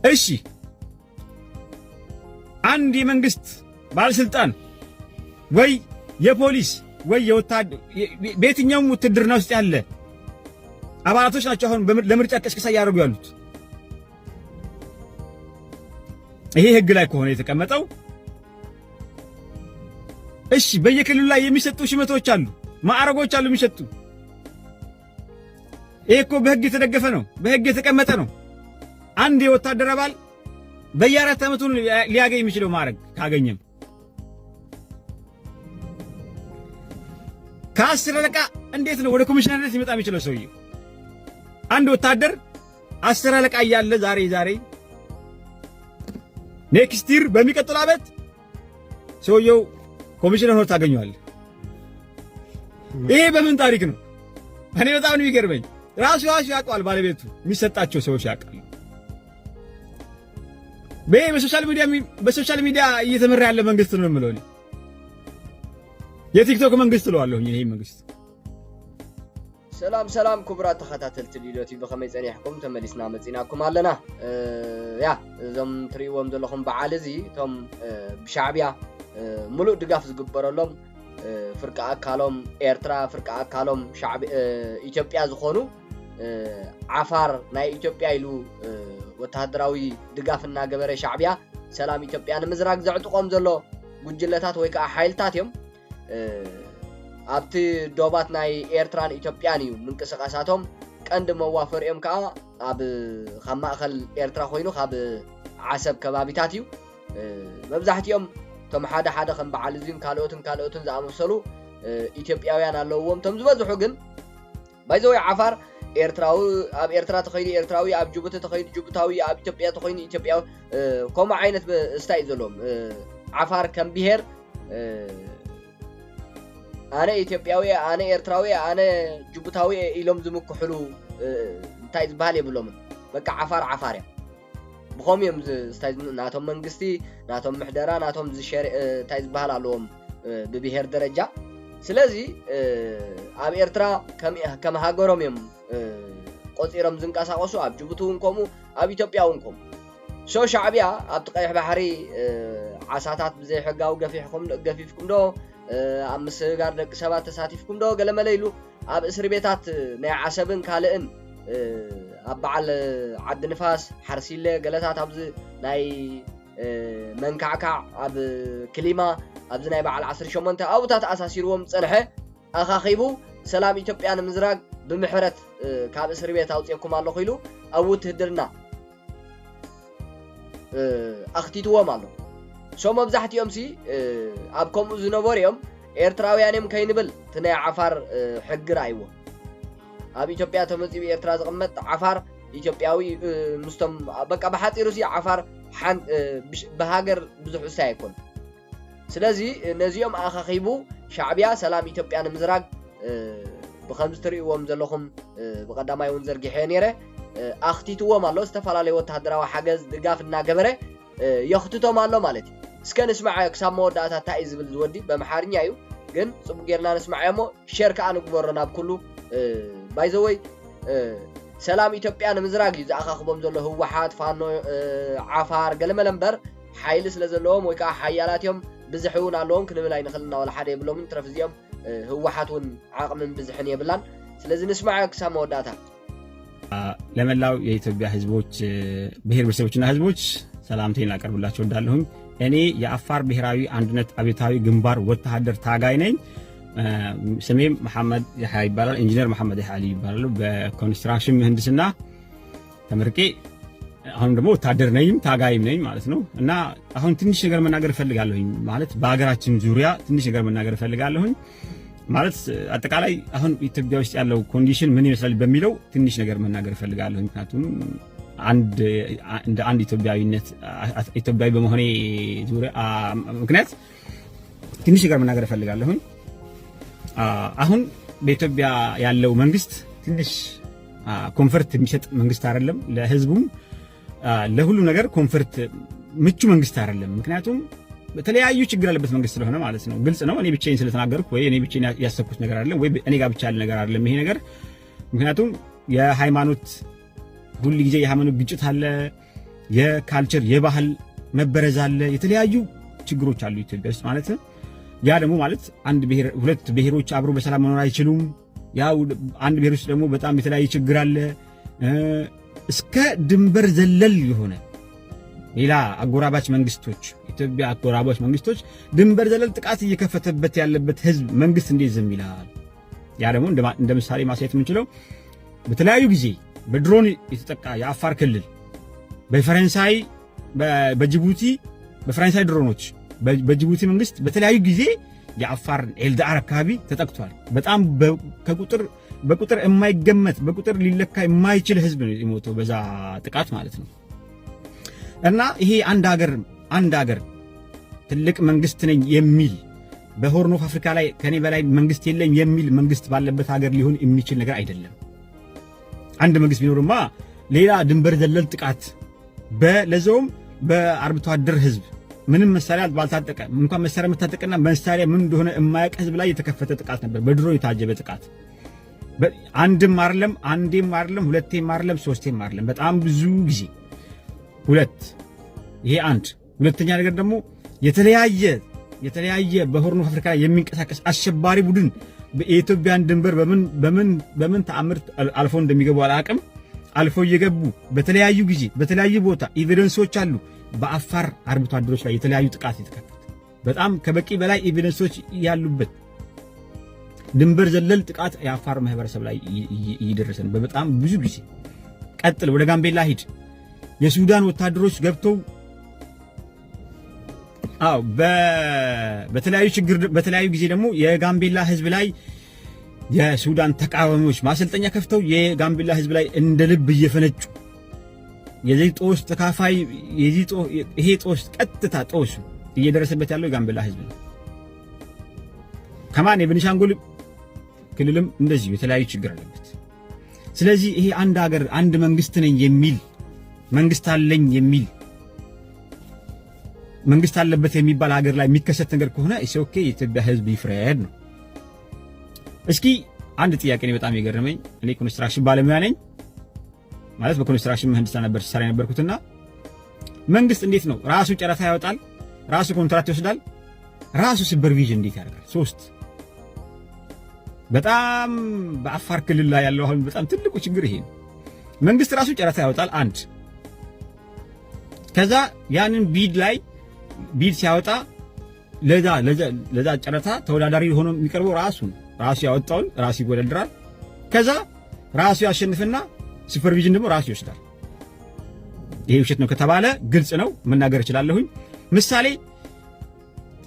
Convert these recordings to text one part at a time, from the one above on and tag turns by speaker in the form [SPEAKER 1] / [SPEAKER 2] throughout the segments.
[SPEAKER 1] እሺ አንድ የመንግስት ባለስልጣን ወይ የፖሊስ ወይ የወታደር በየትኛውም ውትድርና ውስጥ ያለ አባላቶች ናቸው አሁን ለምርጫ ቅስቀሳ እያደረጉ ያሉት። ይሄ ህግ ላይ ከሆነ የተቀመጠው እሺ በየክልሉ ላይ የሚሰጡ ሽመቶች አሉ፣ ማዕረጎች አሉ የሚሰጡ። ይሄ እኮ በህግ የተደገፈ ነው፣ በህግ የተቀመጠ ነው። አንድ የወታደር አባል በየ4 ዓመቱ ሊያገኝ የሚችለው ማዕረግ ካገኘም ከ10 አለቃ እንዴት ነው ወደ ኮሚሽነርነት ሊመጣ የሚችለው ሰውዬው? አንድ ወታደር 10 አለቃ እያለ ዛሬ ኔክስት ይር በሚቀጥለው ዓመት ሰውየው ኮሚሽነር ሆኖ ታገኘዋለህ። ይሄ በምን ታሪክ ነው? እኔ በጣም ነው የሚገርመኝ። ራሱ ያውቀዋል፣ ባለቤቱ የሚሰጣቸው ሰዎች ያውቃሉ። በሶሻል ሚዲያ እየተመራ ያለ መንግስት ነው የምለው እኔ። የቲክቶክ መንግስት እለዋለሁ ይሄ መንግስት።
[SPEAKER 2] ሰላም ክቡራት ተኸታተልቲ ቪዲዮቲ ብኸመይ ጸኒሕኩም ተመሊስና መጺናኩም ኣለና። ያ እዞም ትሪእዎም ዘለኹም በዓል እዚ እቶም ብሻዕብያ ሙሉእ ድጋፍ ዝግበረሎም ፍርቂ ኣካሎም ኤርትራ ፍርቂ ኣካሎም ኢትዮጵያ ዝኾኑ ዓፋር ናይ ኢትዮጵያ ኢሉ ወታደራዊ ድጋፍ እናገበረ ሻዕብያ ሰላም ኢትዮጵያ ንምዝራግ ዘዕጥቆም ዘሎ ጉጅለታት ወይ ከዓ ሓይልታት እዮም። ኣብቲ ዶባት ናይ ኤርትራን ኢትዮጵያን እዩ ምንቅስቃሳቶም። ቀንዲ መዋፈሪኦም ከዓ ኣብ ማእኸል ኤርትራ ኮይኑ ካብ ዓሰብ ከባቢታት እዩ። መብዛሕትኦም ቶም ሓደ ከም በዓል እዚን ካልኦትን ዝኣመሰሉ ኢትዮጵያውያን ኣለውዎም። ቶም ዝበዝሑ ግን ባይዘወይ ዓፋር ኤርትራዊ ኣብ ኤርትራ ተኸይዲ ኤርትራዊ ኣብ ጅቡቲ ተኸይዲ ጅቡታዊ ኣብ ኢትዮጵያ ተኸይዲ ኢትዮጵያዊ ከምኡ ዓይነት ስታይ ዘለዎም ዓፋር ከም ብሄር ኣነ ኢትዮጵያዊ ኣነ ኤርትራዊ ኣነ ጅቡታዊ ኢሎም ዝምክሕሉ እንታይ ዝበሃል የብሎምን። በቃ ዓፋር እያ ብኸም እዮም ስታይ ናቶም መንግስቲ ናቶም ምሕደራ ናቶም እንታይ ዝበሃል ኣለዎም ብብሄር ደረጃ። ስለዚ ኣብ ኤርትራ ከም ሃገሮም እዮም ቆፂሮም ዝንቀሳቀሱ፣ ኣብ ጅቡቲ እውን ከምኡ ኣብ ኢትዮጵያ እውን ከምኡ። ሻዕብያ ኣብቲ ቀይሕ ባሕሪ ዓሳታት ብዘይ ሕጋዊ ገፊፍኩም ዶ ኣብ ምስጋር ደቂ ሰባት ተሳቲፍኩም ዶ ገለመለ ኢሉ ኣብ እስሪ ቤታት ናይ ዓሰብን ካልእን ኣብ በዓል ዓዲ ንፋስ ሓርሲለ ገለታት ኣብዚ ናይ መንካዕካዕ ኣብ ክሊማ ኣብዚ ናይ በዓል 18 ኣብታት ኣሳሲርዎም ፀንሐ ኣኻኺቡ ሰላም ኢትዮጵያ ንምዝራግ ብምሕረት ካብ እስሪ ቤት ኣውፅየኩም ኣለኹ ኢሉ ኣብ ውትድርና ኣኽቲትዎም ኣሎ። መብዛሕትኦም ሲ ኣብ ከምኡ ዝነበሩ እዮም ኤርትራውያን እዮም ከይንብል እቲ ናይ ዓፋር ሕጊ ራእይዎ። ኣብ ኢትዮጵያ ተመፂኡ ኤርትራ ዝቕመጥ ዓፋር ኢትዮጵያዊ ምስቶም በቃ ብሓፂሩ ሲ ዓፋር ብሃገር ብዙሕ ውሳይ ኣይኮን። ስለዚ ነዚኦም ኣኻኺቡ ሻዕብያ ሰላም ኢትዮጵያ ንምዝራግ ብከምዚ ትሪእዎም ዘለኹም ብቀዳማይ እውን ዘርጊሐ ነይረ ኣኽቲትዎም ኣሎ። ዝተፈላለዩ ወታደራዊ ሓገዝ ድጋፍ እናገበረ የኽትቶም ኣሎ ማለት እዩ። እስከ ንስማዕ ክሳብ መወዳእታ እንታይ እዩ ዝብል ዝወዲ በመሓርኛ እዩ፣ ግን ፅቡቅ ጌርና ንስማዕ እሞ ሼር ከዓ ንግበሮ ናብ ኩሉ። ባይዘወይ ሰላም ኢትዮጵያ ንምዝራግ እዩ ዝኣኻኽቦም ዘሎ ህወሓት ፋኖ ዓፋር ገለመለ እምበር ሓይሊ ስለ ዘለዎም ወይ ከዓ ሓያላት እዮም ብዝሕ እውን ኣለዎም ክንብል ኣይንኽእልና ወላ ሓደ የብሎምን። ትረፍ እዚኦም ህወሓት እውን ዓቕምን ብዝሕን የብላን። ስለዚ ንስማዕ ክሳብ መወዳእታ።
[SPEAKER 1] ለመላው የኢትዮጵያ ህዝቦች ብሔር ብሔረሰቦችና ህዝቦች ሰላምታዬን ላቀርብላችሁ እወዳለሁኝ። እኔ የአፋር ብሔራዊ አንድነት አብዮታዊ ግንባር ወታደር ታጋይ ነኝ። ስሜ መሐመድ ይሐያ ይባላል። ኢንጂነር መሐመድ ይሐያ ይባላል። በኮንስትራክሽን ምህንድስና ተመርቄ አሁን ደግሞ ወታደር ነኝ ታጋይም ነኝ ማለት ነው። እና አሁን ትንሽ ነገር መናገር እፈልጋለሁኝ ማለት በሀገራችን ዙሪያ ትንሽ ነገር መናገር እፈልጋለሁኝ ማለት አጠቃላይ አሁን ኢትዮጵያ ውስጥ ያለው ኮንዲሽን ምን ይመስላል በሚለው ትንሽ ነገር መናገር እፈልጋለሁ። ምክንያቱም እንደ አንድ ኢትዮጵያዊ በመሆኔ ዙሪያ ምክንያት ትንሽ ነገር መናገር እፈልጋለሁ። አሁን በኢትዮጵያ ያለው መንግስት ትንሽ ኮንፈርት የሚሰጥ መንግስት አይደለም። ለህዝቡም ለሁሉ ነገር ኮንፈርት ምቹ መንግስት አይደለም። ምክንያቱም በተለያዩ ችግር ያለበት መንግስት ስለሆነ ማለት ነው። ግልጽ ነው። እኔ ብቻዬን ስለተናገርኩ ወይ እኔ ብቻዬን ያሰብኩት ነገር አይደለም ወይ እኔ ጋር ብቻ ያለ ነገር አይደለም ይሄ ነገር። ምክንያቱም የሃይማኖት ሁሉ ጊዜ የሃይማኖት ግጭት አለ። የካልቸር የባህል መበረዝ አለ፣ የተለያዩ ችግሮች አሉ ኢትዮጵያ ውስጥ ማለት ነው። ያ ደግሞ ማለት አንድ ብሔር ሁለት ብሔሮች አብሮ በሰላም መኖር አይችሉም። ያው አንድ ብሔር ውስጥ ደግሞ በጣም የተለያየ ችግር አለ። እስከ ድንበር ዘለል የሆነ ሌላ አጎራባች መንግስቶች ኢትዮጵያ አጎራባች መንግስቶች ድንበር ዘለል ጥቃት እየከፈተበት ያለበት ህዝብ መንግስት እንዴት ዝም ይላል? ያ ደግሞ እንደ ምሳሌ ማሳየት የምንችለው በተለያዩ ጊዜ በድሮን የተጠቃ የአፋር ክልል በፈረንሳይ በጅቡቲ በፈረንሳይ ድሮኖች በጅቡቲ መንግስት በተለያዩ ጊዜ የአፋር ኤልዳር አካባቢ ተጠቅቷል። በጣም በቁጥር የማይገመት በቁጥር ሊለካ የማይችል ህዝብ ነው የሞተው በዛ ጥቃት ማለት ነው። እና ይሄ አንድ ሀገር ትልቅ መንግስት ነኝ የሚል በሆርን ኦፍ አፍሪካ ላይ ከኔ በላይ መንግስት የለም የሚል መንግስት ባለበት ሀገር ሊሆን የሚችል ነገር አይደለም። አንድ መንግስት ቢኖርማ ሌላ ድንበር ዘለል ጥቃት ለዛውም በአርብቶ አደር ህዝብ ምንም መሳሪያ ባልታጠቀ እንኳን መሳሪያ መታጠቅና መሳሪያ ምን እንደሆነ የማያውቅ ህዝብ ላይ የተከፈተ ጥቃት ነበር፣ በድሮ የታጀበ ጥቃት። አንድም አይደለም ሁለቴም አይደለም ሶስቴም አይደለም፣ በጣም ብዙ ጊዜ ይሄ አንድ። ሁለተኛ ነገር ደግሞ የተለያየ በሆርን ኦፍ አፍሪካ የሚንቀሳቀስ አሸባሪ ቡድን የኢትዮጵያን ድንበር በምን ተአምር አልፎ እንደሚገቡ አላውቅም። አልፎ እየገቡ በተለያዩ ጊዜ በተለያዩ ቦታ ኤቪደንሶች አሉ። በአፋር አርብቶ አደሮች ላይ የተለያዩ ጥቃት የተከፈተ በጣም ከበቂ በላይ ኤቪደንሶች ያሉበት ድንበር ዘለል ጥቃት የአፋር ማህበረሰብ ላይ እየደረሰን በጣም ብዙ ጊዜ። ቀጥል ወደ ጋምቤላ ሂድ። የሱዳን ወታደሮች ገብተው በተለያዩ ጊዜ ደግሞ የጋምቤላ ህዝብ ላይ የሱዳን ተቃዋሚዎች ማሰልጠኛ ከፍተው የጋምቤላ ህዝብ ላይ እንደ ልብ እየፈነጩ የዚህ ጦስ ተካፋይ ይሄ ጦስ ቀጥታ ጦስ እየደረሰበት ያለው የጋምቤላ ህዝብ ነው። ከማን የቤኒሻንጉል ክልልም እንደዚሁ የተለያዩ ችግር አለበት። ስለዚህ ይሄ አንድ ሀገር አንድ መንግስት ነኝ የሚል መንግስት አለኝ የሚል መንግስት አለበት የሚባል ሀገር ላይ የሚከሰት ነገር ከሆነ ኦኬ የኢትዮጵያ ህዝብ ይፍረድ ነው። እስኪ አንድ ጥያቄ ነው በጣም የገረመኝ። እኔ ኮንስትራክሽን ባለሙያ ነኝ ማለት በኮንስትራክሽን ምህንድስና ነበር ሰራ የነበርኩትና መንግስት እንዴት ነው ራሱ ጨረታ ያወጣል፣ ራሱ ኮንትራክት ይወስዳል፣ ራሱ ሱፐርቪዥን እንዴት ያደርጋል? ሶስት በጣም በአፋር ክልል ላይ ያለው አሁን በጣም ትልቁ ችግር ይሄ ነው። መንግስት ራሱ ጨረታ ያወጣል አንድ፣ ከዛ ያንን ቢድ ሲያወጣ ለዛ ጨረታ ተወዳዳሪ ሆኖ የሚቀርበው ራሱ ያወጣውን ራሱ ይወዳደራል። ከዛ ራሱ ያሸንፍና ሱፐርቪዥን ደግሞ ራሱ ይወስዳል። ይሄ ውሸት ነው ከተባለ ግልጽ ነው መናገር እችላለሁኝ። ምሳሌ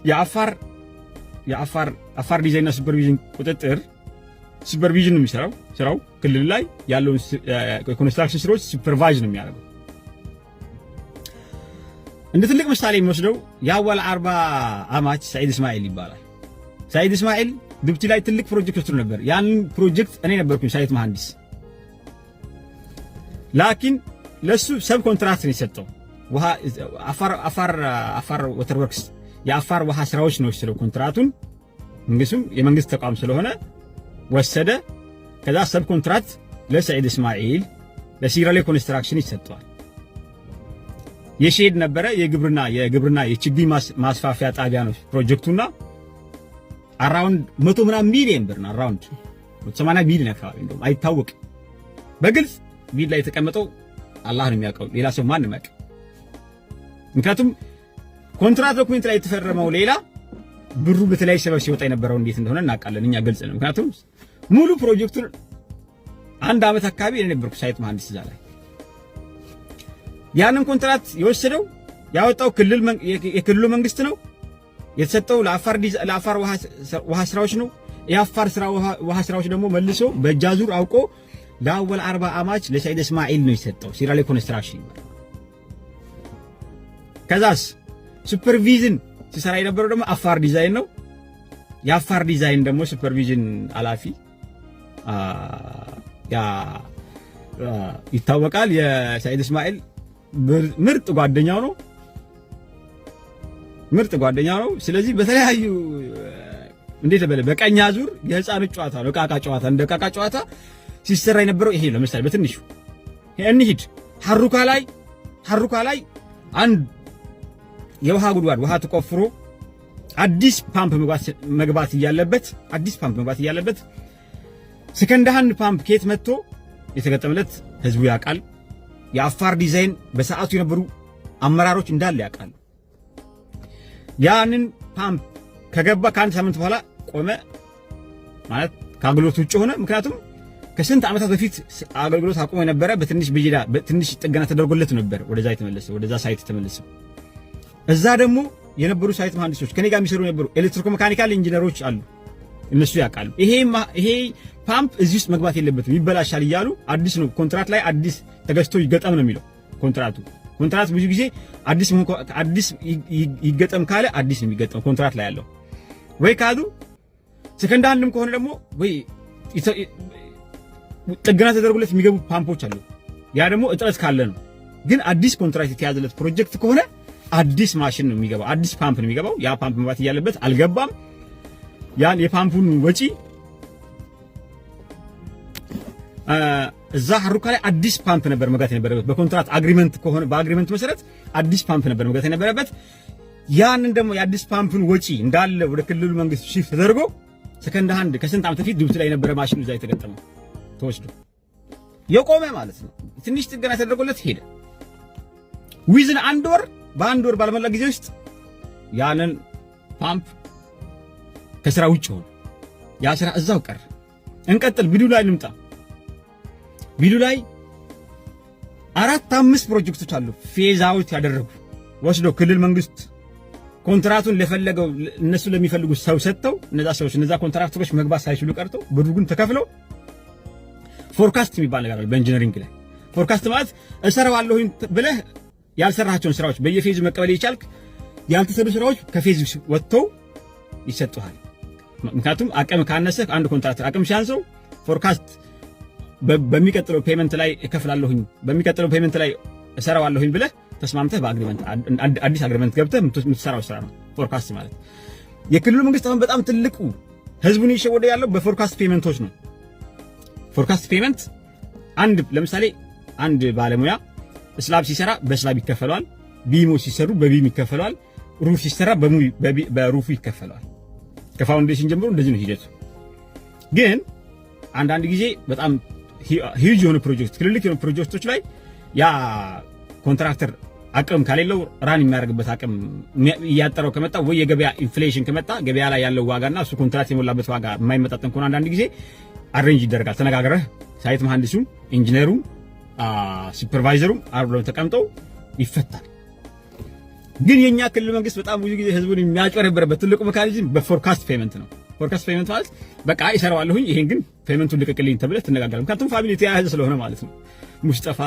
[SPEAKER 1] የአፋር ዲዛይንና ሱፐርቪዥን ቁጥጥር ሱፐርቪዥን ነው የሚሰራው። ስራው ክልል ላይ ያለውን ኮንስትራክሽን ስራዎች ሱፐርቫይዝ ነው የሚያደርገው። እንደ ትልቅ ምሳሌ የሚወስደው የአወል አርባ አማች ሰዒድ እስማኤል ይባላል። ሰዒድ እስማኤል ዱብቲ ላይ ትልቅ ፕሮጀክት ወስዶ ነበር። ያንን ፕሮጀክት እኔ ነበርኩኝ ሳይት መሐንዲስ። ላኪን ለሱ ሰብ ኮንትራክት ነው የሰጠው። አፋር ወተር ወርክስ የአፋር ውሃ ስራዎች ነው የወሰደው ኮንትራቱን። መንግስቱም የመንግስት ተቋም ስለሆነ ወሰደ። ከዛ ሰብ ኮንትራክት ለሰዒድ እስማኤል ለሲራሌ ኮንስትራክሽን ይሰጠዋል። የሼድ ነበረ የግብርና የችግኝ ማስፋፊያ ጣቢያ ነው ፕሮጀክቱና አራውንድ 100 ምናምን ሚሊዮን ብር ነው። አራውንድ 180 ሚሊዮን አካባቢ እንደውም አይታወቅም። በግልጽ ቢል ላይ የተቀመጠው አላህ ነው የሚያውቀው፣ ሌላ ሰው ማንም ያውቅ። ምክንያቱም ኮንትራት ዶክመንት ላይ የተፈረመው ሌላ ብሩ በተለያየ ሰበብ ሲወጣ የነበረው እንዴት እንደሆነ እናውቃለን እኛ፣ ግልጽ ነው። ምክንያቱም ሙሉ ፕሮጀክቱን አንድ አመት አካባቢ እኔ ነበርኩ ሳይት መሐንዲስ እዛ ላይ። ያንን ኮንትራት የወሰደው ያወጣው የክልሉ መንግስት ነው። የተሰጠው ለአፋር ውሃ ስራዎች ነው። የአፋር ውሃ ስራዎች ደግሞ መልሶ በእጃዙር አውቆ ለአወል አርባ አማች ለሰዒድ እስማኤል ነው የሰጠው ሲራሌ ኮንስትራክሽን። ከዛስ ሱፐርቪዥን ሲሰራ የነበረው ደግሞ አፋር ዲዛይን ነው። የአፋር ዲዛይን ደግሞ ሱፐርቪዥን ኃላፊ ይታወቃል። የሰዒድ እስማኤል ምርጥ ጓደኛው ነው። ስለዚህ በተለያዩ እንዴት በለ በቀኝ አዙር የህፃን ጨዋታ ነው፣ ቃቃ ጨዋታ እንደ ቃቃ ጨዋታ ሲሰራ የነበረው ይሄ ለምሳሌ በትንሹ እንሂድ። ሐሩካ ላይ ሐሩካ ላይ አንድ የውሃ ጉድጓድ ውሃ ተቆፍሮ አዲስ ፓምፕ መግባት እያለበት ሰከንድ ሃንድ ፓምፕ ከየት መጥቶ የተገጠመለት ህዝቡ ያውቃል። የአፋር ዲዛይን በሰዓቱ የነበሩ አመራሮች እንዳለ ያውቃሉ። ያንን ፓምፕ ከገባ ከአንድ ሳምንት በኋላ ቆመ ማለት ከአገልግሎት ውጭ ሆነ። ምክንያቱም ከስንት ዓመታት በፊት አገልግሎት አቆመ የነበረ በትንሽ ብይዳ በትንሽ ጥገና ተደርጎለት ነበር ወደዛ ሳይት ተመለሰ። እዛ ደግሞ የነበሩ ሳይት መሐንዲሶች ከኔ ጋር የሚሰሩ የነበሩ ኤሌክትሪኮ ሜካኒካል ኢንጂነሮች አሉ። እነሱ ያውቃሉ። ይሄ ፓምፕ እዚህ ውስጥ መግባት የለበትም ይበላሻል እያሉ አዲስ ነው ኮንትራክት ላይ አዲስ ተገዝቶ ይገጠም ነው የሚለው ኮንትራክት ብዙ ጊዜ አዲስ ይገጠም ካለ አዲስ ነው የሚገጠም ኮንትራክት ላይ ያለው ወይ ካሉ ሰከንድ ሃንድም ከሆነ ደግሞ ወይ ጥገና ተደርጎለት የሚገቡ ፓምፖች አሉ። ያ ደግሞ እጥረት ካለ ነው። ግን አዲስ ኮንትራክት የተያዘለት ፕሮጀክት ከሆነ አዲስ ማሽን ነው የሚገባው፣ አዲስ ፓምፕ ነው የሚገባው። ያ ፓምፕ መግባት እያለበት አልገባም። ያን የፓምፑን ወጪ እዛ ሐሩካ ላይ አዲስ ፓምፕ ነበር መግባት የነበረበት በኮንትራክት አግሪመንት ከሆነ በአግሪመንት መሰረት አዲስ ፓምፕ ነበር መግባት የነበረበት። ያንን ደግሞ የአዲስ ፓምፕን ወጪ እንዳለ ወደ ክልሉ መንግስት ሺፍት ተደርጎ ሰከንድ ሃንድ ከስንት ዓመት በፊት ጅቡቲ ላይ የነበረ ማሽን እዛ የተገጠመው ተወስዶ የቆመ ማለት ነው። ትንሽ ጥገና ተደርጎለት ሄደ። ዊዝን በአንድ ወር ባልሞላ ጊዜ ውስጥ ያንን ፓምፕ ከስራ ውጭ ሆነ። ያ ስራ እዛው ቀረ። እንቀጥል። ቢዱ ላይ እንምጣ። ቢዱ ላይ 4-5 ፕሮጀክቶች አሉ ፌዝ አውት ያደረጉ ወስዶ ክልል መንግስት ኮንትራቱን ለፈለገው እነሱ ለሚፈልጉ ሰው ሰጥተው እነዛ ኮንትራክተሮች መግባት ሳይችሉ ቀርተው ብሩ ግን ተከፍለው ፎርካስት የሚባል ነገር አለ በኢንጂነሪንግ ላይ። ፎርካስት ማለት እሰራዋለሁኝ ብለህ ያልሰራቸውን ስራዎች በየፌዙ መቀበል ይቻልክ ያልተሰሩ ስራዎች ከፌዙ ወጥተው ይሰጡሃል። ምክንያቱም አቅም ካነሰህ አንድ ኮንትራክተር አቅም ሲያንሰው ፎርካስት በሚቀጥለው ፔመንት ላይ እከፍላለሁኝ በሚቀጥለው ፔመንት ላይ እሰራዋለሁኝ ብለህ ተስማምተህ በአግሪመንት አዲስ አግሪመንት ገብተህ የምትሰራው ስራ ነው ፎርካስት ማለት። የክልሉ መንግስት አሁን በጣም ትልቁ ህዝቡን እየሸወደ ያለው በፎርካስት ፔመንቶች ነው። ፎርካስት ፔመንት ለምሳሌ አንድ ባለሙያ ስላብ ሲሰራ በስላብ ይከፈለዋል፣ ቢሞች ሲሰሩ በቢም ይከፈለዋል፣ ሩፍ ሲሰራ በሩፉ ይከፈለዋል። ከፋውንዴሽን ጀምሮ እንደዚህ ነው ሂደቱ። ግን አንዳንድ ጊዜ በጣም ሂውጅ የሆኑ ፕሮጀክት ትልልቅ የሆኑ ፕሮጀክቶች ላይ ያ ኮንትራክተር አቅም ከሌለው ራን የሚያደርግበት አቅም እያጠረው ከመጣ ወይ የገበያ ኢንፍሌሽን ከመጣ ገበያ ላይ ያለው ዋጋና እሱ ኮንትራክት የሞላበት ዋጋ የማይመጣጠን ከሆነ አንዳንድ ጊዜ አሬንጅ ይደረጋል። ተነጋግረህ ሳይት መሐንዲሱም ኢንጂነሩም ሱፐርቫይዘሩም አብረው ተቀምጠው ይፈታል። ግን የኛ ክልል መንግስት በጣም ብዙ ጊዜ ህዝቡን የሚያጭበረብርበት ትልቁ ሜካኒዝም በፎርካስት ፔመንት ነው። ፎርካስት ፔመንት ማለት በቃ ይሰራዋለሁኝ ይሄን ግን ፔመንቱን ልቀቅልኝ ተብለህ ትነጋገራለህ። ምክንያቱም ፋሚሊ ተያያዘ ስለሆነ ማለት ነው። ሙስጠፋ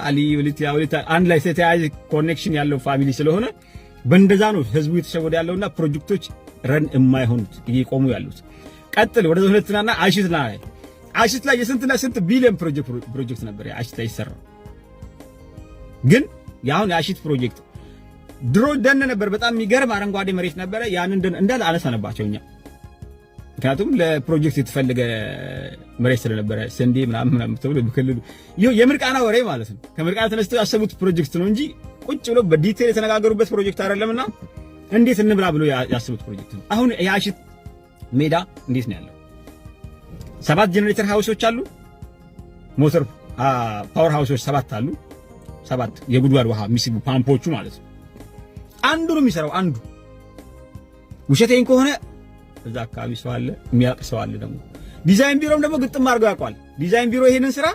[SPEAKER 1] አሊ ወሊቲያ አንድ ላይ ተያያዘ ኮኔክሽን ያለው ፋሚሊ ስለሆነ በእንደዛ ነው ህዝቡ የተሸወደ ያለውና ፕሮጀክቶች ረን የማይሆኑት እየቆሙ ያሉት። ቀጥል ወደ ሁለተኛና አሽት ላይ የስንትና ስንት ቢሊዮን ፕሮጀክት ነበር አሽት ላይ ይሰራው። ግን ያሁን የአሽት ፕሮጀክት ድሮ ደን ነበር፣ በጣም የሚገርም አረንጓዴ መሬት ነበረ። ያንን ደን እንዳለ አነሳነባቸው እኛ። ምክንያቱም ለፕሮጀክት የተፈለገ መሬት ስለነበረ ስንዴ ምናምን ተብሎ በክልሉ የምርቃና ወሬ ማለት ነው። ከምርቃና ተነስተው ያሰቡት ፕሮጀክት ነው እንጂ ቁጭ ብሎ በዲቴል የተነጋገሩበት ፕሮጀክት አይደለምና እንዴት እንብላ ብሎ ያሰቡት ፕሮጀክት ነው። አሁን የአሽት ሜዳ እንዴት ነው ያለው? 7 ጄኔሬተር ሃውሶች አሉ። ሞተር ፓወር ሃውሶች 7 አሉ። 7 የጉድጓድ ውሃ የሚስቡ ፓምፖቹ ማለት ነው። አንዱ ነው የሚሰራው አንዱ። ውሸቴን ከሆነ እዛ አካባቢ ሰው አለ የሚያውቅ ሰው አለ። ደግሞ ዲዛይን ቢሮም ደግሞ ግጥም አድርገው ያውቋል። ዲዛይን ቢሮ ይሄንን ስራ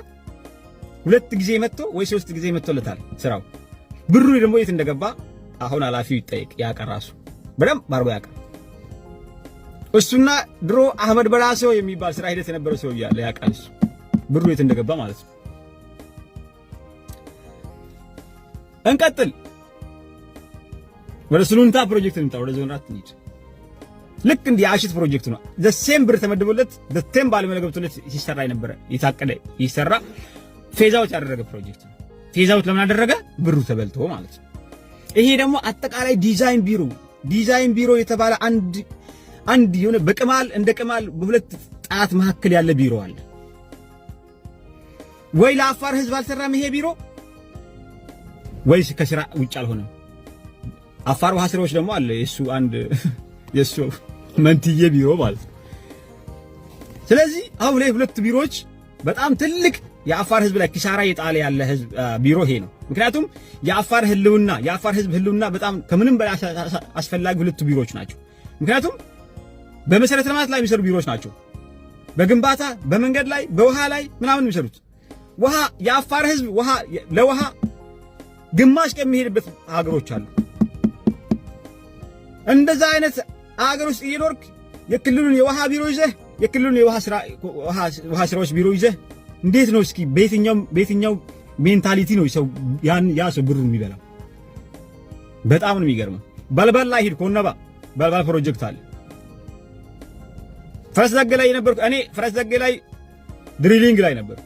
[SPEAKER 1] 2 ጊዜ መጥቶ ወይ 3 ጊዜ መጥቶለታል ስራው። ብሩ ደግሞ የት እንደገባ አሁን ኃላፊው ይጠይቅ ያውቃል። ራሱ በደምብ አድርጎ ያውቃል። እሱና ድሮ አህመድ በራሶ የሚባል ስራ ሂደት የነበረው ሰው ያለ ያውቃል። እሱ ብሩ የት እንደገባ ማለት ነው። እንቀጥል። ወደ ሱሉንታ ፕሮጀክት እንጣ። ወደ ዞን 4 እንሂድ። ልክ እንደ የአሽት ፕሮጀክት ነው። ዘሴም ብር ተመድቦለት ዘቴም ባለሙያ ገብቶለት ሲሰራ የነበረ የታቀደ ይሰራ ፌዛውት ያደረገ ፕሮጀክት ነው። ፌዛውት ለምን አደረገ? ብሩ ተበልቶ ማለት ነው። ይሄ ደግሞ አጠቃላይ ዲዛይን ቢሮ የተባለ አንድ የሆነ በቅማል እንደ ቅማል በሁለት ጣት መካከል ያለ ቢሮ አለ። ወይ ለአፋር ህዝብ አልሰራም ይሄ ቢሮ፣ ወይስ ከስራ ውጭ አልሆነም? አፋር ውሃ ስራዎች ደግሞ አለ የሱ መንትዬ ቢሮ ማለት ነው። ስለዚህ አሁን ላይ ሁለት ቢሮዎች በጣም ትልቅ የአፋር ህዝብ ላይ ኪሳራ የጣለ ያለ ህዝብ ቢሮ ይሄ ነው። ምክንያቱም የአፋር ህዝብ ህልውና በጣም ከምንም በላይ አስፈላጊ ሁለቱ ቢሮዎች ናቸው። ምክንያቱም በመሰረተ ልማት ላይ የሚሰሩ ቢሮዎች ናቸው። በግንባታ በመንገድ ላይ በውሃ ላይ ምናምን የሚሰሩት ውሃ የአፋር ህዝብ ለውሃ ግማሽ ከሚሄድበት ሀገሮች አሉ። እንደዛ አይነት ሀገር ውስጥ እየኖርክ የክልሉን የውሃ ቢሮ ይዘህ የክልሉን የውሃ ስራዎች ቢሮ ይዘህ እንዴት ነው እስኪ በየትኛው ሜንታሊቲ ነው ያ ሰው ብሩን የሚበላው? በጣም ነው የሚገርመው። በልበል ላይ ሂድ ኮነባ በልበል ፕሮጀክት አለ። ፈረስ ዘጌ ላይ ነበርኩ እኔ። ፈረስ ዘጌ ላይ ድሪሊንግ ላይ ነበር።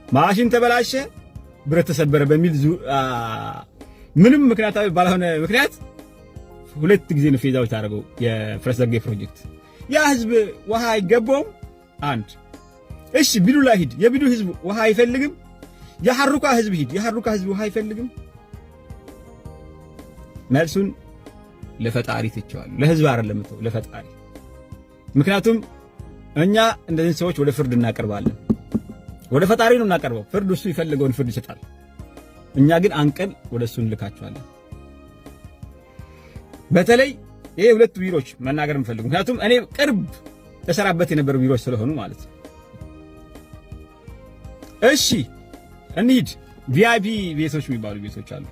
[SPEAKER 1] ማሽን ተበላሸ፣ ብረት ተሰበረ በሚል ምንም ምክንያታዊ ባልሆነ ምክንያት 2 ጊዜ ነው ፌዛው ታደርገው የፈረስ ዘጌ ፕሮጀክት። ያ ህዝብ ውሃ አይገባውም። አንድ እሺ ቢሉ ላይ ሂድ፣ የቢሉ ህዝብ ውሃ አይፈልግም። የሐሩካ ህዝብ ሂድ፣ የሐሩካ ህዝብ ውሃ አይፈልግም። መልሱን ለፈጣሪ ትቼዋለሁ። ለህዝብ አይደለም ለፈጣሪ። ምክንያቱም እኛ እንደዚህ ሰዎች ወደ ፍርድ እናቀርባለን። ወደ ፈጣሪ ነው እናቀርበው። ፍርድ እሱ ይፈልገውን ፍርድ ይሰጣል። እኛ ግን አንቀን ወደ እሱ እንልካቸዋለን። በተለይ ይሄ ሁለት ቢሮዎች መናገር የምፈልገው ምክንያቱም እኔ ቅርብ ተሰራበት የነበሩ ቢሮዎች ስለሆኑ ማለት ነው። እሺ እንሂድ። ቪአይፒ ቤቶች የሚባሉ ቤቶች አሉ።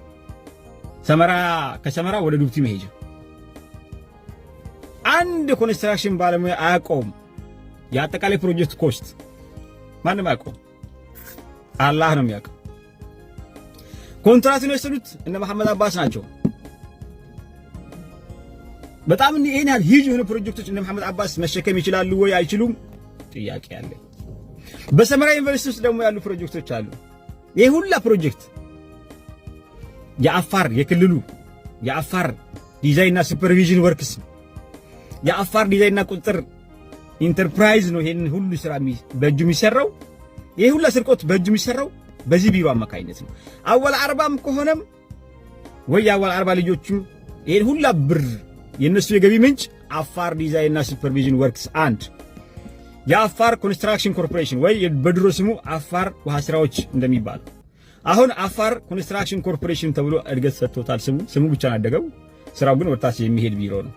[SPEAKER 1] ከሰመራ ወደ ዱብቲ መሄጃ አንድ ኮንስትራክሽን ባለሙያ አያውቀውም። የአጠቃላይ ፕሮጀክት ኮስት ማንም አያውቀውም። አላህ ነው የሚያውቀው። ኮንትራቱን የወሰዱት እነ መሐመድ አባስ ናቸው። በጣም ይሄን ያህል ሂጅ የሆነ ፕሮጀክቶች እነ መሐመድ አባስ መሸከም ይችላሉ ወይ አይችሉም? ጥያቄ አለ። በሰመራ ዩኒቨርሲቲ ውስጥ ደግሞ ያሉ ፕሮጀክቶች አሉ። ይሄ ሁላ ፕሮጀክት የክልሉ የአፋር ዲዛይንና ሱፐርቪዥን ወርክስ የአፋር ዲዛይንና ቁጥጥር ኢንተርፕራይዝ ነው ይሄን ሁሉ ስራ በእጁ የሚሰራው። ይሄ ሁላ ስርቆት በእጁ የሚሰራው በዚህ ቢሮ አማካኝነት ነው። አወል አርባም ከሆነም ወይ አወል አርባ ልጆችም ይሄን ሁላ ብር የነሱ የገቢ ምንጭ አፋር ዲዛይንና ሱፐርቪዥን ወርክስ አንድ የአፋር ኮንስትራክሽን ኮርፖሬሽን ወይ በድሮ ስሙ አፋር ውሃ ስራዎች እንደሚባል አሁን አፋር ኮንስትራክሽን ኮርፖሬሽን ተብሎ እድገት ሰጥቶታል። ስሙ ብቻ ናደገው፣ ስራው ግን ወጣት የሚሄድ ቢሮ ነው።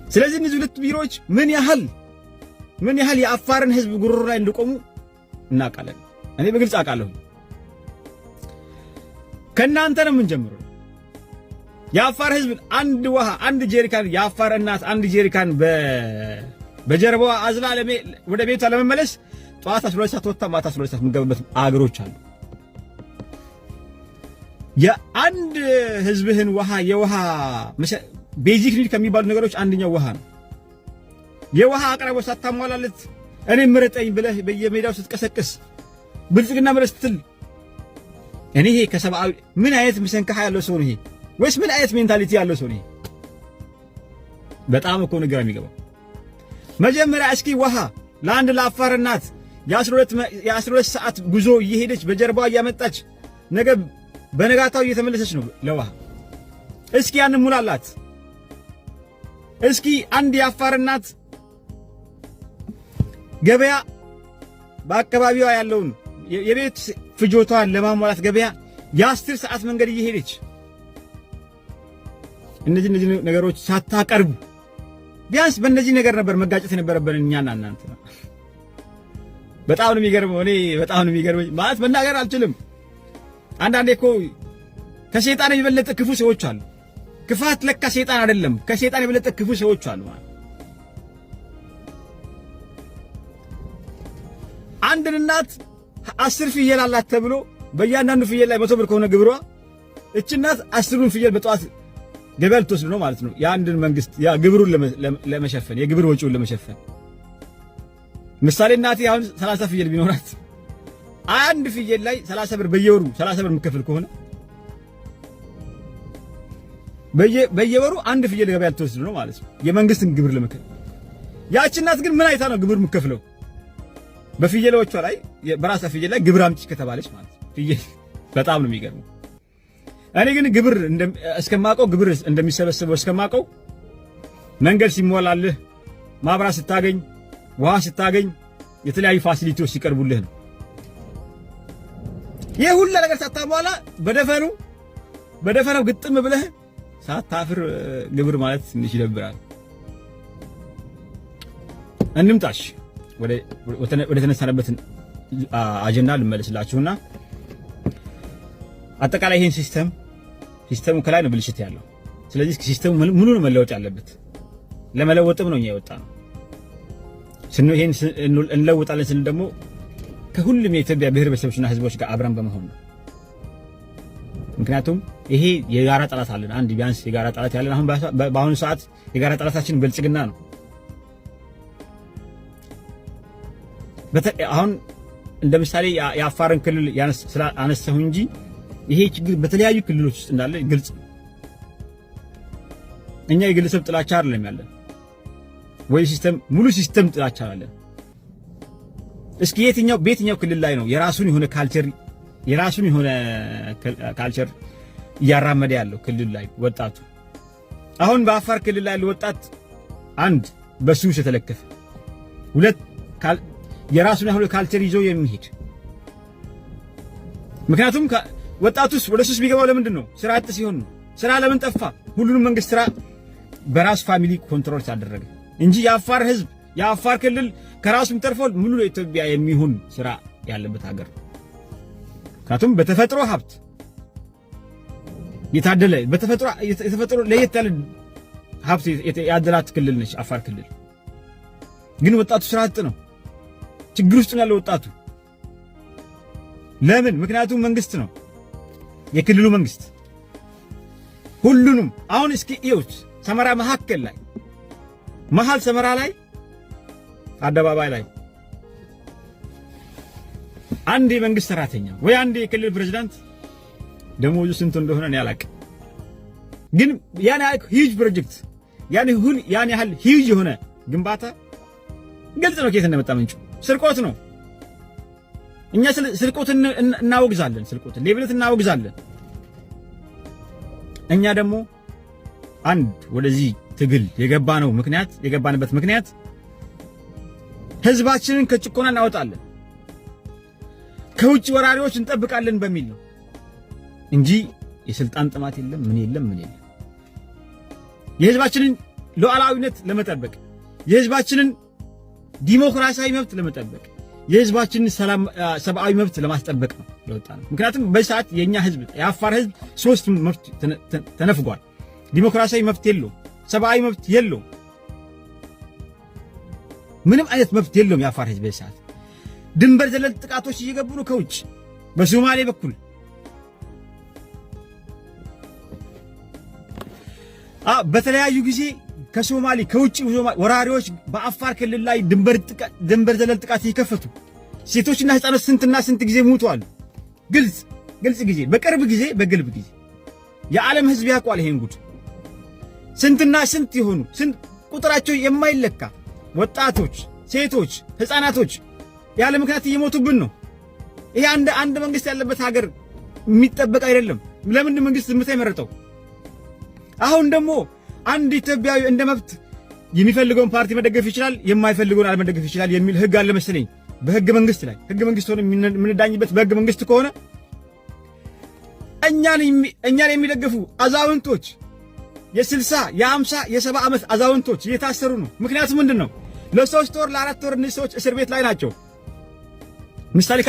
[SPEAKER 1] ስለዚህ እነዚህ ሁለት ቢሮዎች ምን ያህል የአፋርን ህዝብ ጉሮሮ ላይ እንደቆሙ እናውቃለን። እኔ በግልጽ አውቃለሁ። ከእናንተ ነው የምንጀምረው። የአፋር ህዝብ አንድ ጄሪካን የአፋር እናት አንድ ጄሪካን በጀርባዋ አዝላ ወደ ቤቷ ለመመለስ ጠዋት 12 ሰዓት ወጣ ማታ 12 ሰዓት የምትገባበት አገሮች አሉ። የአንድ ህዝብህን የውሃ ቤዚክ ኒድ ከሚባሉ ነገሮች አንደኛው ውሃ ነው። የውሃ አቅርቦት ሳታሟላለት እኔ ምረጠኝ ብለህ በየሜዳው ስትቀሰቅስ ብልጽግና ምረጥ ስትል እኔ ይሄ ከሰብአዊ ምን አይነት መሰንከሃ ያለው ሰው ነው ይሄ? ወይስ ምን አይነት ሜንታሊቲ ያለው ሰው ነው ይሄ? በጣም እኮ ነገር የሚገባው መጀመሪያ እስኪ ውሃ ለአንድ ለአፋር እናት የ12 ሰዓት ጉዞ እየሄደች በጀርባዋ እያመጣች ነገ በነጋታው እየተመለሰች ነው ለውሃ። እስኪ ያንን ሙላላት። እስኪ አንድ የአፋር እናት ገበያ በአካባቢዋ ያለውን የቤት ፍጆታዋን ለማሟላት ገበያ የ10 ሰዓት መንገድ እየሄደች እነዚህ ነገሮች ሳታቀርቡ ቢያንስ በእነዚህ ነገር ነበር መጋጨት የነበረብን እኛና እናንተ። በጣም ነው የሚገርመው። እኔ በጣም ነው የሚገርመኝ ማለት መናገር አልችልም። አንዳንዴ እኮ ከሰይጣን የበለጠ ክፉ ሰዎች አሉ። ክፋት ለካ ሰይጣን አይደለም፣ ከሰይጣን የበለጠ ክፉ ሰዎች አሉ ማለት። አንድ እናት 10 ፍየል አላት ተብሎ በእያንዳንዱ ፍየል ላይ 100 ብር ከሆነ ግብሯ እቺ እናት 10ሩን ፍየል በጠዋት ገበያ ልትወስድ ነው ማለት ነው። የአንድን መንግስት ያ ግብሩን ለመሸፈን የግብር ወጪውን ለመሸፈን ምሳሌ እናቴ አሁን 30 ፍየል ቢኖራት አንድ ፍየል ላይ 30 ብር በየወሩ 30 ብር የምትከፍል ከሆነ በየወሩ አንድ ፍየል ገበያ ልትወስድ ነው ማለት ነው፣ የመንግስትን ግብር ለመከፈል። ያቺ እናት ግን ምን አይታ ነው ግብር የምትከፍለው? በፍየሎቿ ላይ በራሷ ፍየል ላይ ግብር አምጪ ከተባለች ማለት ነው። ፍየል በጣም ነው የሚገርመው። እኔ ግን ግብር እስከማውቀው ግብር እንደሚሰበሰበው እስከማውቀው መንገድ ሲሞላልህ፣ ማብራት ስታገኝ፣ ውሃ ስታገኝ የተለያዩ ፋሲሊቲዎች ሲቀርቡልህ ነው። ይህ ሁሉ ነገር ሳታሟላ በደፈነው ግጥም ብለህ ሳታፍር ግብር ማለት ትንሽ ይደብራል። እንምጣሽ ወደ ተነሳንበት አጀንዳ ልመለስላችሁና አጠቃላይ ይሄን ሲስተሙ ከላይ ነው ብልሽት ያለው። ስለዚህ ሲስተሙ ምኑ ነው መለወጥ ያለበት? ለመለወጥም ነው እኛ የወጣ ነው። ይሄን እንለውጣለን ስንል ደግሞ ከሁሉም የኢትዮጵያ ብሔር ብሔረሰቦችና ህዝቦች ጋር አብረን በመሆን ነው። ምክንያቱም ይሄ የጋራ ጠላት አለን። አንድ ቢያንስ የጋራ ጠላት ያለን አሁን በአሁኑ ሰዓት የጋራ ጠላታችን ብልጽግና ነው። አሁን እንደ ምሳሌ የአፋርን ክልል አነሳሁ እንጂ ይሄ ችግር በተለያዩ ክልሎች ውስጥ እንዳለ ግልጽ ነው። እኛ የግለሰብ ጥላቻ አይደለም ያለን ወይ ሙሉ ሲስተም ጥላቻ አለን። እስኪ በየትኛው ክልል ላይ ነው የራሱን የሆነ ካልቸር እያራመደ ያለው ክልል ላይ ወጣቱ? አሁን በአፋር ክልል ላይ ያለው ወጣት አንድ በሱስ የተለከፈ፣ ሁለት የራሱን የሆነ ካልቸር ይዞ የሚሄድ። ምክንያቱም ወጣቱስ ወደ ሱስ ቢገባው ለምንድን ነው? ስራ አጥ ሲሆን ነው። ስራ ለምን ጠፋ? ሁሉንም መንግስት ስራ በራሱ ፋሚሊ ኮንትሮል ሳደረገ እንጂ የአፋር ክልል ከራሱም ተርፎ ሙሉ ለኢትዮጵያ የሚሆን ስራ ያለበት ሀገር። ምክንያቱም በተፈጥሮ ሀብት የታደለ የተፈጥሮ ለየት ያለ ሀብት ያደላት ክልል ነች አፋር ክልል። ግን ወጣቱ ስራ አጥ ነው። ችግር ውስጥ ነው ያለው ወጣቱ። ለምን? ምክንያቱም መንግስት ነው፣ የክልሉ መንግስት ሁሉንም። አሁን እስኪ እዩት፣ ሰመራ መሃል ሰመራ ላይ አደባባይ ላይ አንድ የመንግስት ሰራተኛ ወይ አንድ የክልል ፕሬዝዳንት ደሞዙ ስንት እንደሆነ እኔ አላውቅም። ግን ያን ያህል ሂውጅ ፕሮጀክት ያን ያህል ሂውጅ የሆነ ግንባታ ግልጽ ነው ከየት እንደመጣ ምንጩ። ስርቆት ነው። እኛ ስርቆትን እናወግዛለን፣ ስርቆትን ሌብነት እናወግዛለን። እኛ ደግሞ አንድ ወደዚህ ትግል የገባንበት ምክንያት ህዝባችንን ከጭቆና እናወጣለን፣ ከውጭ ወራሪዎች እንጠብቃለን በሚል ነው እንጂ የስልጣን ጥማት የለም፣ ምን የለም። የህዝባችንን ሉዓላዊነት ለመጠበቅ፣ የህዝባችንን ዲሞክራሲያዊ መብት ለመጠበቅ፣ የህዝባችንን ሰብአዊ መብት ለማስጠበቅ ነው የወጣ ነው። ምክንያቱም በሰዓት የኛ ህዝብ የአፋር ህዝብ ሶስት መብት ተነፍጓል። ዲሞክራሲያዊ መብት የለውም፣ ሰብአዊ መብት የለውም፣ ምንም አይነት መብት የለውም። የአፋር ህዝብ በሰዓት ድንበር ዘለል ጥቃቶች እየገቡ ነው ከውጭ በሶማሌ በኩል በተለያዩ ጊዜ ከሶማሌ ከውጭ ወራሪዎች በአፋር ክልል ላይ ድንበር ዘለል ጥቃት እየከፈቱ ሴቶችና ህፃናት ስንት ጊዜ ሞተዋል። ግልጽ ጊዜ በቅርብ ጊዜ የዓለም ህዝብ ያውቋል ይሄን ጉድ። ስንትና ስንት የሆኑ ቁጥራቸው የማይለካ ወጣቶች፣ ሴቶች፣ ህፃናቶች ያለ ምክንያት እየሞቱብን ነው። ይሄ አንድ መንግስት ያለበት ሀገር የሚጠበቅ አይደለም። ለምን መንግስት ዝምታ የመረጠው? አሁን ደግሞ አንድ ኢትዮጵያዊ እንደ መብት የሚፈልገውን ፓርቲ መደገፍ ይችላል፣ የማይፈልገውን አለመደገፍ ይችላል የሚል ህግ አለ መሰለኝ በህገ መንግስት ላይ። ህገ መንግስት ሆነ የምንዳኝበት በህገ መንግስት ከሆነ እኛን የሚደግፉ አዛውንቶች የ60 የ50 የ70 ዓመት አዛውንቶች እየታሰሩ ነው። ምክንያቱም ምንድን ነው? ለ3 ወር ለ4 ወር እነዚህ ሰዎች እስር ቤት ላይ ናቸው። ምሳሌ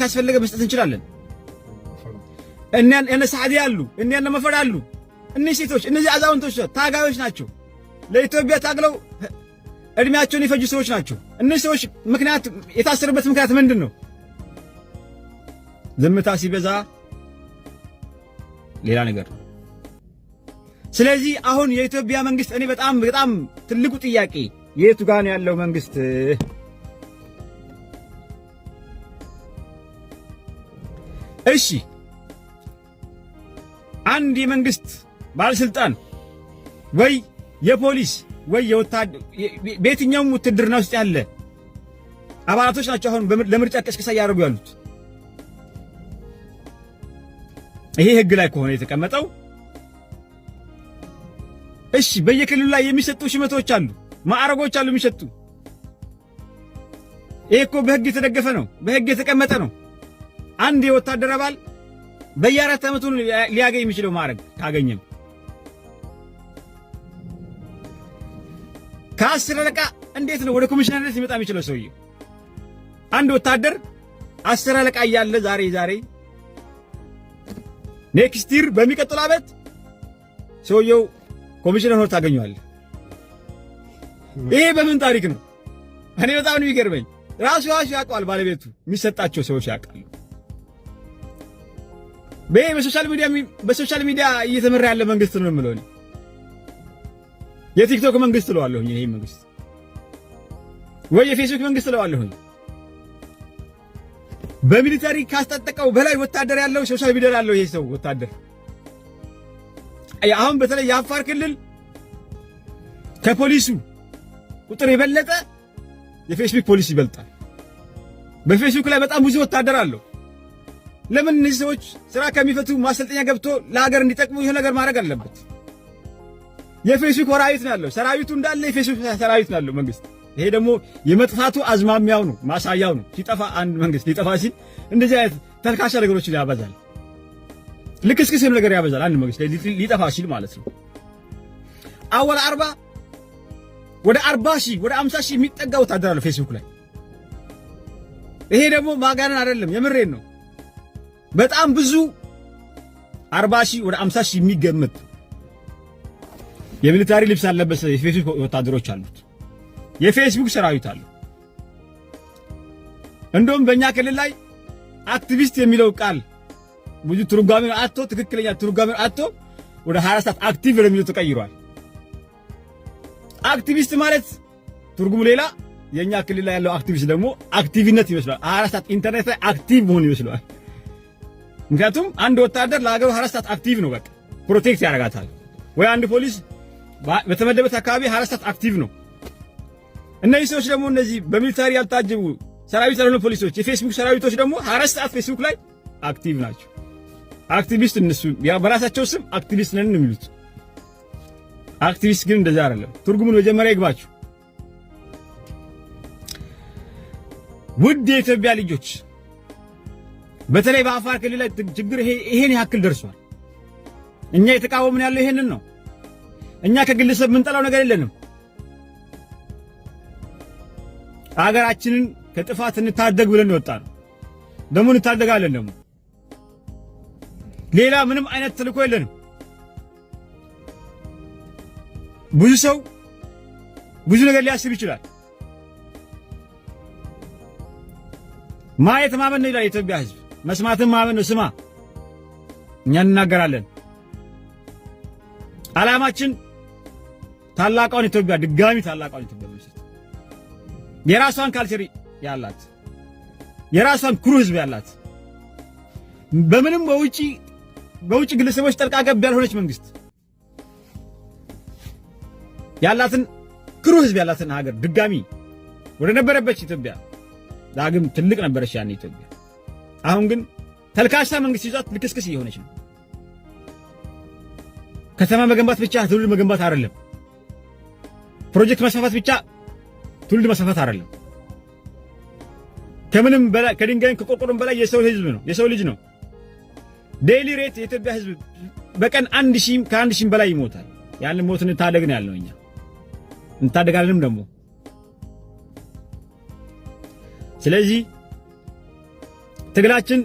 [SPEAKER 1] ካስፈለገ መስጠት እንችላለን። እነ ሳዕዲ አሉ፣ እነ መፈር አሉ። እነዚህ ሴቶች፣ እነዚህ አዛውንቶች ታጋዮች ናቸው። ለኢትዮጵያ ታግለው እድሜያቸውን የፈጁ ሰዎች ናቸው። እነዚህ ሰዎች የታሰሩበት ምክንያት ምንድን ነው? ዝምታ ሲበዛ ሌላ ነገር ነው። ስለዚህ አሁን የኢትዮጵያ መንግስት እኔ በጣም ትልቁ ጥያቄ የቱ ጋር ነው ያለው መንግስት? እሺ አንድ የመንግስት ባለስልጣን ወይ የፖሊስ ወይ የወታደር በየትኛውም ውትድርና ውስጥ ያለ አባላቶች ናቸው አሁን ለምርጫ ቅስቀሳ እያደረጉ ያሉት። ይሄ ህግ ላይ ከሆነ የተቀመጠው እሺ፣ በየክልሉ ላይ የሚሰጡ ሽመቶች አሉ፣ ማዕረጎች አሉ የሚሰጡ። ይሄ እኮ በህግ የተደገፈ ነው፣ በህግ የተቀመጠ ነው። አንድ የወታደር አባል በየ4 ዓመቱ ሊያገኝ የሚችለው ማዕረግ ካገኘም ከ10 አለቃ እንዴት ነው ወደ ኮሚሽነርነት ሊመጣ የሚችለው ሰውዬው? አንድ ወታደር 10 አለቃ እያለ ዛሬ ኔክስት ይር በሚቀጥለው ዓመት ሰውየው ኮሚሽነር ሆኖ ታገኘዋለህ። ይሄ በምን ታሪክ ነው? እኔ በጣም ነው የሚገርመኝ። ራሱ ያውቀዋል፣ ባለቤቱ የሚሰጣቸው ሰዎች ያውቃሉ። በሶሻል ሚዲያ እየተመራ ያለ መንግስት ነው የምለው እኔ። የቲክቶክ መንግስት እለዋለሁኝ ይሄ መንግስት፣ ወይ የፌስቡክ መንግስት እለዋለሁኝ። በሚሊተሪ ካስታጠቀው በላይ ወታደር ያለው ሶሻል ሚዲያ ያለው ይሄ ሰው ወታደር። አሁን በተለይ የአፋር ክልል ከፖሊሱ ቁጥር የበለጠ የፌስቡክ ፖሊስ ይበልጣል። በፌስቡክ ላይ በጣም ብዙ ወታደር አለው። ለምን እነዚህ ሰዎች ስራ ከሚፈቱ ማሰልጠኛ ገብቶ ለሀገር እንዲጠቅሙ ይሄ ነገር ማድረግ አለበት። የፌስቡክ ወራዊት ነው ያለው፣ ሰራዊቱ እንዳለ የፌስቡክ ሰራዊት ነው ያለው መንግስት። ይሄ ደግሞ የመጥፋቱ አዝማሚያው ነው፣ ማሳያው ነው። ሲጠፋ አንድ መንግስት ሊጠፋ ሲል እንደዚህ አይነት ተልካሻ ነገሮችን ያበዛል፣ ልክስክስ ነገር ያበዛል። አንድ መንግስት ሊጠፋ ሲል ማለት ነው። አወል 40 ወደ 40 ሺህ ወደ 50 ሺህ የሚጠጋ ወታደር አለ ፌስቡክ ላይ። ይሄ ደግሞ ማጋነን አይደለም፣ የምሬን ነው። በጣም ብዙ 40 ሺህ ወደ 50 ሺህ የሚገመት የሚሊታሪ ልብስ ያለበሰ የፌስቡክ ወታደሮች አሉት፣ የፌስቡክ ሰራዊት አሉ። እንደውም በእኛ ክልል ላይ አክቲቪስት የሚለው ቃል ብዙ ትርጓሜውን አጥቶ ትክክለኛ ትርጓሜውን አጥቶ ወደ 24 ሰዓት አክቲቭ ለሚለው ተቀይሯል። አክቲቪስት ማለት ትርጉሙ ሌላ፣ የኛ ክልል ላይ ያለው አክቲቪስት ደግሞ አክቲቭነት ይመስላል። 24 ሰዓት ኢንተርኔት ላይ አክቲቭ መሆን ይመስላል። ምክንያቱም አንድ ወታደር ለሀገሩ 24 ሰዓት አክቲቭ ነው፣ በቃ ፕሮቴክት ያደርጋታል። ወይ አንድ ፖሊስ በተመደበት አካባቢ 24 ሰዓት አክቲቭ ነው። እነዚህ ሰዎች ደግሞ እነዚህ በሚሊታሪ ያልታጀቡ ሰራዊት ያልሆኑ ፖሊሶች፣ የፌስቡክ ሰራዊቶች ደግሞ 24 ሰዓት ፌስቡክ ላይ አክቲቭ ናቸው። አክቲቪስት እነሱ በራሳቸው ስም አክቲቪስት ነን የሚሉት። አክቲቪስት ግን እንደዛ አይደለም። ትርጉሙን መጀመሪያ ይግባችሁ። ውድ የኢትዮጵያ ልጆች፣ በተለይ በአፋር ክልል ላይ ችግር ይሄን ያክል ደርሷል። እኛ የተቃወምን ያለው ይሄንን ነው። እኛ ከግለሰብ የምንጠላው ነገር የለንም። ሀገራችንን ከጥፋት እንታደግ ብለን ወጣ ነው። ደግሞ እንታደጋለን። ደግሞ ሌላ ምንም አይነት ተልእኮ የለንም። ብዙ ሰው ብዙ ነገር ሊያስብ ይችላል። ማየት ማመን ነው ይላል የኢትዮጵያ ሕዝብ። መስማትም ማመን ነው። ስማ፣ እኛ እንናገራለን። ዓላማችን ታላቋን ኢትዮጵያ፣ ድጋሚ ታላቋን ኢትዮጵያ መስጠት፣ የራሷን ካልቸር ያላት፣ የራሷን ኩሩ ሕዝብ ያላት፣ በምንም በውጭ ግለሰቦች ጠልቃ ገብ ያልሆነች መንግስት ያላትን ኩሩ ሕዝብ ያላትን ሀገር ድጋሚ ወደ ነበረበት ኢትዮጵያ፣ ዳግም ትልቅ ነበረች ያኔ ኢትዮጵያ። አሁን ግን ተልካሻ መንግስት ይዟት ልክስክስ እየሆነች ነው። ከተማ መገንባት ብቻ ትውልድ መገንባት አይደለም። ፕሮጀክት መስፋፋት ብቻ ትውልድ መስፋፋት አይደለም። ከምንም በላይ ከድንጋይም ከቆርቆሮም በላይ የሰው ህዝብ ነው፣ የሰው ልጅ ነው። ዴይሊ ሬት የኢትዮጵያ ህዝብ በቀን 1000 ከ1000 በላይ ይሞታል። ያንን ሞት እንታደግ ነው ያልነው እኛ። እንታደጋለንም ደግሞ። ስለዚህ ትግላችን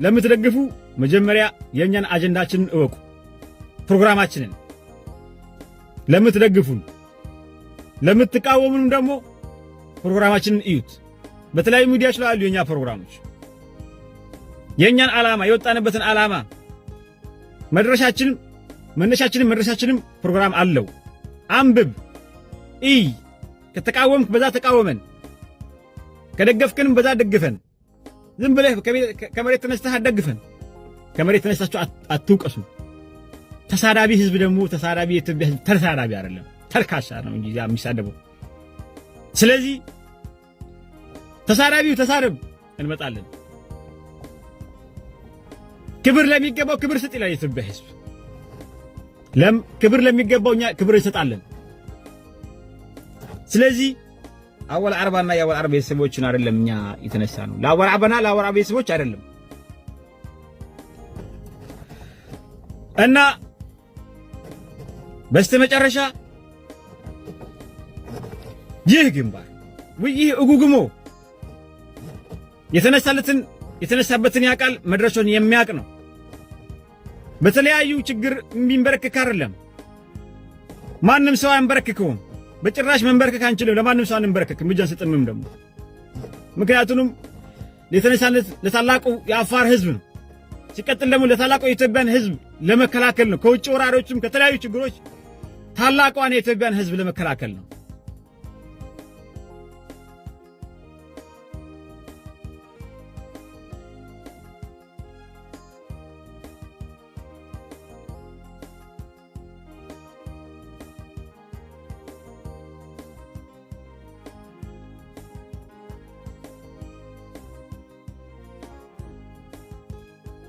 [SPEAKER 1] ለምትደግፉ መጀመሪያ የኛን አጀንዳችንን እወቁ። ፕሮግራማችንን ለምትደግፉን፣ ለምትቃወሙንም ደግሞ ፕሮግራማችንን እዩት። በተለያዩ ሚዲያዎች ላይ ያሉ የኛ ፕሮግራሞች የኛን ዓላማ የወጣንበትን ዓላማ መነሻችንም ፕሮግራም አለው። አንብብ፣ እይ። ከተቃወምክ በዛ ተቃወመን፣ ከደገፍክንም በዛ ደግፈን። ዝም ብለህ ከመሬት ተነስተህ አትደግፈን። ከመሬት ተነስታችሁ አትውቀሱ። ተሳዳቢ ህዝብ ደግሞ ተሳዳቢ የኢትዮጵያ ህዝብ ተሳዳቢ አይደለም፣ ተልካሻ ነው እንጂ የሚሳደበው። ስለዚህ ተሳዳቢው ተሳደብ እንመጣለን። ክብር ለሚገባው ክብር ስጥ ይላል የኢትዮጵያ ሕዝብ። ክብር ለሚገባው እኛ ክብር እንሰጣለን። ስለዚህ አወል አርባና የአወል አርባ ቤተሰቦችን አይደለም እኛ የተነሳ ነው። ለአወል አርባና ለአወል አርባ ቤተሰቦች አይደለም። እና በስተመጨረሻ ይህ ግንባር ይህ እጉግሞ የተነሳበትን ያቃል መድረሻውን የሚያቅ ነው። በተለያዩ ችግር የሚንበረከክ አይደለም። ማንም ሰው አንበረከከውም። በጭራሽ መንበረከክ አንችልም። ለማንም ሰው አንበረከክም። እጅ አንሰጥምም ደግሞ ምክንያቱም የተነሳለት ለታላቁ የአፋር ህዝብ ነው። ሲቀጥል ደግሞ ለታላቁ የኢትዮጵያን ህዝብ ለመከላከል ነው። ከውጭ ወራሪዎችም ከተለያዩ ችግሮች ታላቋን የኢትዮጵያን ህዝብ ለመከላከል ነው።